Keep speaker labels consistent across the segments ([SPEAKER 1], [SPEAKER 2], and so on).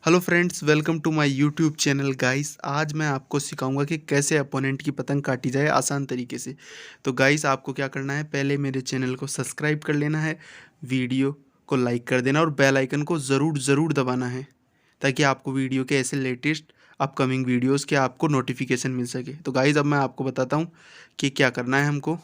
[SPEAKER 1] Hello friends, welcome to my YouTube channel guys. आज मैं आपको सिखाऊंगा कि कैसे अपोनेंट की पतंग काटी जाए आसान तरीके से। तो गाइस, आपको क्या करना है, पहले मेरे चैनल को सब्सक्राइब कर लेना है, वीडियो को लाइक कर देना और बेल आइकन को ज़रूर ज़रूर दबाना है, ताकि आपको वीडियो के ऐसे लेटेस्ट अपकमिंग वीडियोज़ के आपको नोटिफिकेशन मिल सके। तो गाइस, अब मैं आपको बताता हूँ कि क्या करना है हमको।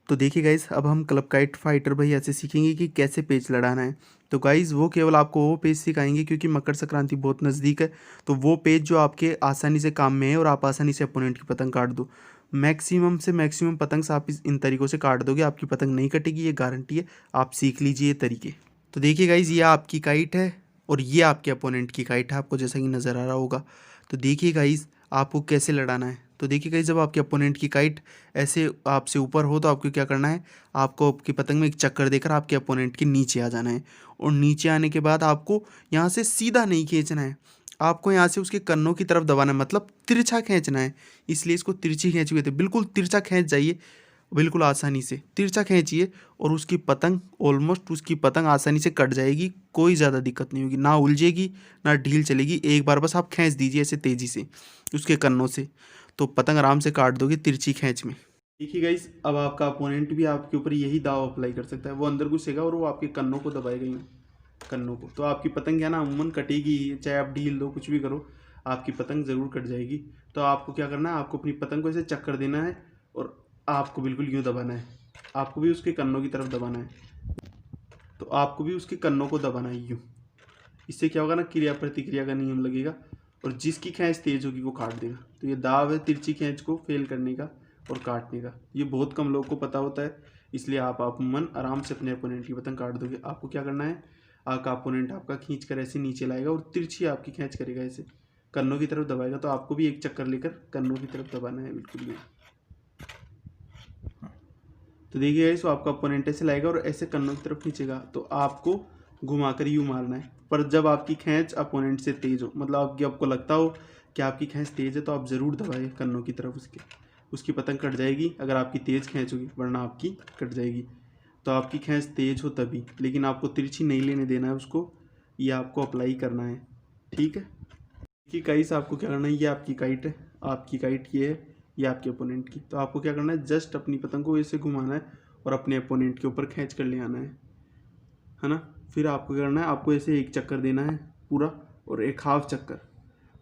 [SPEAKER 1] तो देखिए गाइस, अब हम क्लब काइट फाइटर भैया से सीखेंगे कि कैसे पेच लड़ाना है। तो गाइस, वो केवल आपको वो पेच सिखाएंगे क्योंकि मकर संक्रांति बहुत नज़दीक है। तो वो पेच जो आपके आसानी से काम में है और आप आसानी से अपोनेंट की पतंग काट दो। मैक्सिमम से मैक्सिमम पतंग से आप इन तरीक़ों से काट दोगे, आपकी पतंग नहीं कटेगी, ये गारंटी है। आप सीख लीजिए ये तरीके। तो देखिए गाइस, ये आपकी काइट है और ये आपके अपोनेंट की काइट है, आपको जैसा कि नज़र आ रहा होगा। तो देखिए गाइस, आपको कैसे लड़ाना है। तो देखिए गाइस, जब आपके अपोनेंट की काइट ऐसे आपसे ऊपर हो तो आपको क्या करना है, आपको आपकी पतंग में एक चक्कर देकर आपके अपोनेंट के नीचे आ जाना है। और नीचे आने के बाद आपको यहाँ से सीधा नहीं खींचना है, आपको यहाँ से उसके कन्नों की तरफ दबाना है, मतलब तिरछा खींचना है। इसलिए इसको तिरछी खींच हुए थे, बिल्कुल तिरछा खींच जाइए, बिल्कुल आसानी से तिरछा खींचिए और उसकी पतंग ऑलमोस्ट उसकी पतंग आसानी से कट जाएगी। कोई ज़्यादा दिक्कत नहीं होगी, ना उलझेगी ना ढील चलेगी। एक बार बस आप खींच दीजिए ऐसे तेज़ी से उसके कन्नों से, तो पतंग आराम से काट दोगे तिरछी खींच में। देखिए गाइस, अब आपका अपोनेंट भी आपके ऊपर यही दाव अप्लाई कर सकता है। वो अंदर घुसेगा और वो आपके कन्नों को दबाएगा, यूँ कन्नों को। तो आपकी पतंग क्या ना अमूमन कटेगी ही, चाहे आप ढील दो कुछ भी करो, आपकी पतंग ज़रूर कट जाएगी। तो आपको क्या करना है, आपको अपनी पतंग को ऐसे चक्कर देना है और आपको बिल्कुल यूँ दबाना है। आपको भी उसके कन्नों की तरफ दबाना है, तो आपको भी उसके कन्नों को दबाना है यूँ। इससे क्या होगा ना, क्रिया प्रतिक्रिया का नियम लगेगा और जिसकी खींच तेज होगी वो काट देगा। तो ये दाव है तिरछी खींच को फेल करने का और काटने का। ये बहुत कम लोगों को पता होता है, इसलिए आप मन आराम से अपने अपोनेंट की पतंग काट दोगे। आपको क्या करना है, आपका अपोनेंट आपका खींच कर ऐसे नीचे लाएगा और तिरछी आपकी खींच करेगा, ऐसे कन्नों की तरफ दबाएगा। तो आपको भी एक चक्कर लेकर कन्नों की तरफ दबाना है, बिल्कुल ये। तो देखिए गाइस, आपका अपोनेंट ऐसे लाएगा और ऐसे कन्नों की तरफ खींचेगा, तो आपको घुमाकर यूँ मारना है। पर जब आपकी खींच अपोनेंट से तेज़ हो, मतलब आपको लगता हो कि आपकी खींच तेज़ है, तो आप ज़रूर दबाइए कन्नों की तरफ उसके। उसकी पतंग कट जाएगी अगर आपकी तेज़ खींच होगी, वरना आपकी कट जाएगी। तो आपकी खींच तेज़ हो तभी, लेकिन आपको तिरछी नहीं लेने देना है उसको, ये आपको अप्लाई करना है, ठीक है। कि गाइस, आपको क्या करना है, ये आपकी काइट है, आपकी काइट ये है, ये आपके अपोनेंट की। तो आपको क्या करना है, जस्ट अपनी पतंग को ऐसे घुमाना है और अपने अपोनेंट के ऊपर खींच कर ले आना है ना। फिर आपको क्या करना है, आपको ऐसे एक चक्कर देना है पूरा और एक हाफ चक्कर।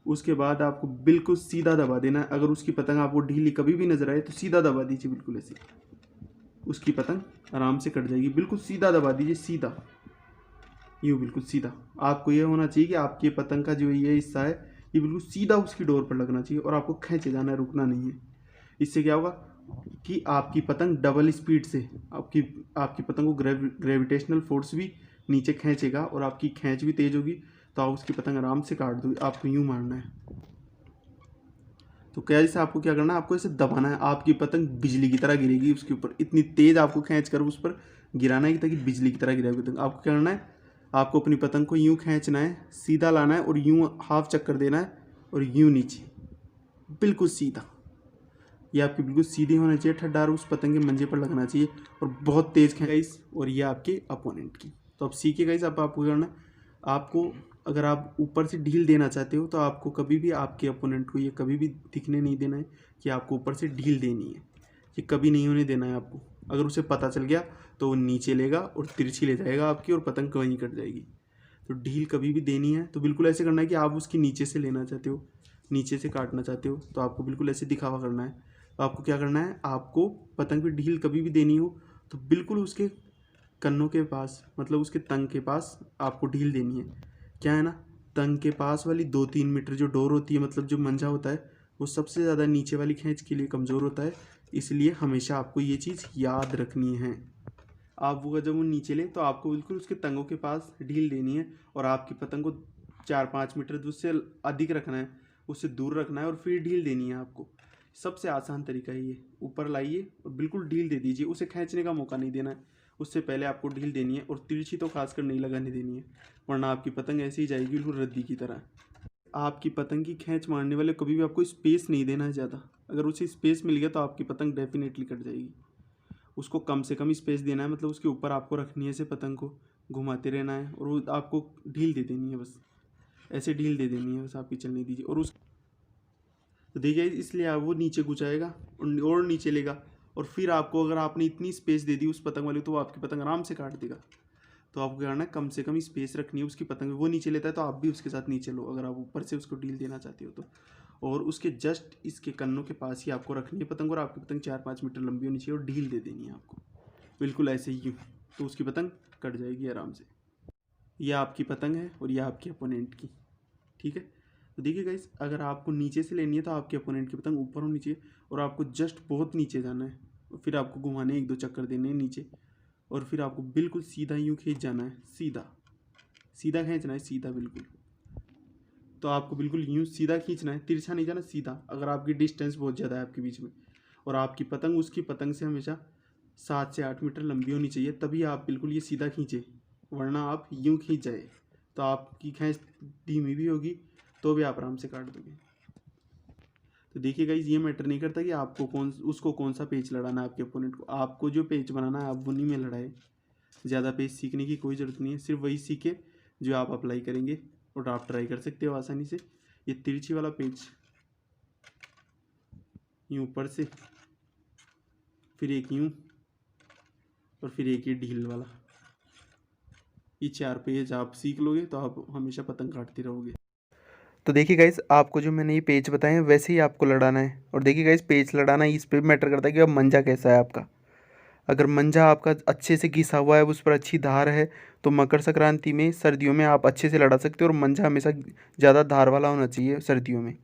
[SPEAKER 1] उसके बाद आपको बिल्कुल सीधा दबा देना है। अगर उसकी पतंग आपको ढीली कभी भी नजर आए तो सीधा दबा दीजिए, बिल्कुल ऐसे, उसकी पतंग आराम से कट जाएगी। बिल्कुल सीधा दबा दीजिए, सीधा यूँ, बिल्कुल सीधा। आपको ये होना चाहिए कि आपकी पतंग का जो ये हिस्सा है, ये बिल्कुल सीधा उसकी डोर पर लगना चाहिए और आपको खींचे जाना है, रुकना नहीं है। इससे क्या होगा कि आपकी पतंग डबल स्पीड से आपकी आपकी पतंग को ग्रेविटेशनल फोर्स भी नीचे खींचेगा और आपकी खींच भी तेज होगी। तो आप उसकी पतंग आराम से काट दोगे। आपको यूँ मारना है। तो कैसे आपको क्या करना है, आपको ऐसे दबाना है, आपकी पतंग बिजली की तरह गिरेगी उसके ऊपर। इतनी तेज आपको खींच कर उस पर गिराना है ताकि बिजली की तरह गिरे पतंग। आपको क्या करना है, आपको अपनी पतंग को यूँ खींचना है, सीधा लाना है और यूँ हाफ चक्कर देना है और यूँ नीचे, बिल्कुल सीधा। ये आपकी बिल्कुल सीधी होना चाहिए, ठड्डार उस पतंग के मंजे पर लगना चाहिए और बहुत तेज़ गाइस। और ये आपके अपोनेंट की। तो अब सीखिए गाइस, अब आपको करना है, आपको अगर आप ऊपर से ढील देना चाहते हो तो आपको कभी भी आपके अपोनेंट को ये कभी भी दिखने नहीं देना है कि आपको ऊपर से ढील देनी है। ये कभी नहीं होने देना है आपको। अगर उसे पता चल गया तो वो नीचे लेगा और तिरछी ले जाएगा आपकी और पतंग वहीं कट जाएगी। तो ढील कभी भी देनी है तो बिल्कुल ऐसे करना है कि आप उसकी नीचे से लेना चाहते हो, नीचे से काटना चाहते हो, तो आपको बिल्कुल ऐसे दिखावा करना है। तो आपको क्या करना है, आपको पतंग पे ढील कभी भी देनी हो तो बिल्कुल उसके कन्नों के पास, मतलब उसके तंग के पास आपको ढील देनी है। क्या है ना, तंग के पास वाली 2-3 मीटर जो डोर होती है, मतलब जो मंजा होता है, वो सबसे ज़्यादा नीचे वाली खींच के लिए कमज़ोर होता है। इसलिए हमेशा आपको ये चीज़ याद रखनी है। आप वो जब वो नीचे ले तो आपको बिल्कुल उसके तंगों के पास ढील देनी है और आपकी पतंग को 4-5 मीटर उससे अधिक रखना है, उससे दूर रखना है और फिर ढील देनी है आपको। सबसे आसान तरीका है ये। ऊपर लाइए और बिल्कुल ढील दे दीजिए, उसे खींचने का मौका नहीं देना है। उससे पहले आपको ढील देनी है और तिरछी तो खासकर नहीं लगाने देनी है, वरना आपकी पतंग ऐसे ही जाएगी बिल्कुल रद्दी की तरह। आपकी पतंग की खींच मारने वाले कभी भी आपको स्पेस नहीं देना है ज़्यादा। अगर उसे स्पेस मिल गया तो आपकी पतंग डेफिनेटली कट जाएगी। उसको कम से कम स्पेस देना है, मतलब उसके ऊपर आपको रखनी है ऐसे पतंग को, घुमाते रहना है और वो आपको ढील दे देनी है बस। ऐसे ढील दे देनी है, बस आपकी चलने दीजिए। और उस तो देखिए इसलिए आप वो नीचे गुचाएगा और नीचे लेगा, और फिर आपको अगर आपने इतनी स्पेस दे दी उस पतंग वाली तो वो आपकी पतंग आराम से काट देगा। तो आपको क्या करना है, कम से कम स्पेस रखनी है उसकी पतंग। वो नीचे लेता है तो आप भी उसके साथ नीचे लो, अगर आप ऊपर से उसको ढील देना चाहते हो तो। और उसके जस्ट इसके कन्नों के पास ही आपको रखनी है पतंग, और आपकी पतंग 4-5 मीटर लंबी होनी चाहिए और ढील दे देनी है आपको, बिल्कुल ऐसे ही। तो उसकी पतंग कट जाएगी आराम से। यह आपकी पतंग है और यह आपके अपोनेंट की, ठीक है। तो देखिए गाइस, अगर आपको नीचे से लेनी है तो आपके अपोनेंट की पतंग ऊपर होनी चाहिए, और आपको जस्ट बहुत नीचे जाना है, फिर आपको घुमाने 1-2 चक्कर देने हैं नीचे, और फिर आपको बिल्कुल सीधा यूँ खींच जाना है, सीधा सीधा खींचना है, सीधा बिल्कुल। तो आपको बिल्कुल यूँ सीधा खींचना है, तिरछा नहीं जाना, सीधा। अगर आपकी डिस्टेंस बहुत ज़्यादा है आपके बीच में, और आपकी पतंग उसकी पतंग से हमेशा 7 से 8 मीटर लंबी होनी चाहिए, तभी आप बिल्कुल ये सीधा खींचे, वरना आप यूँ खींच जाए तो आपकी खींच धीमी भी होगी तो भी आप आराम से काट दोगे। तो देखिए गाइस, ये मैटर नहीं करता कि आपको उसको कौन सा पेच लड़ाना है आपके अपोनेंट को। आपको जो पेच बनाना है आप उन्हीं में लड़ाए। ज़्यादा पेच सीखने की कोई ज़रूरत नहीं है, सिर्फ वही सीखे जो आप अप्लाई करेंगे, और आप ट्राई कर सकते हो आसानी से। ये तिरछी वाला पेच यूँ ऊपर से, फिर एक यूँ, और फिर एक ये ढील वाला, ये 4 पेज आप सीख लोगे तो आप हमेशा पतंग काटते रहोगे।
[SPEAKER 2] तो देखिए गाइस, आपको जो मैंने ये पेज बताए हैं वैसे ही आपको लड़ाना है। और देखिए गाइस, पेज लड़ाना इस पे मैटर करता है कि अब मंजा कैसा है आपका। अगर मंजा आपका अच्छे से घिसा हुआ है, उस पर अच्छी धार है, तो मकर संक्रांति में सर्दियों में आप अच्छे से लड़ा सकते हो। और मंजा हमेशा ज़्यादा धार वाला होना चाहिए सर्दियों में।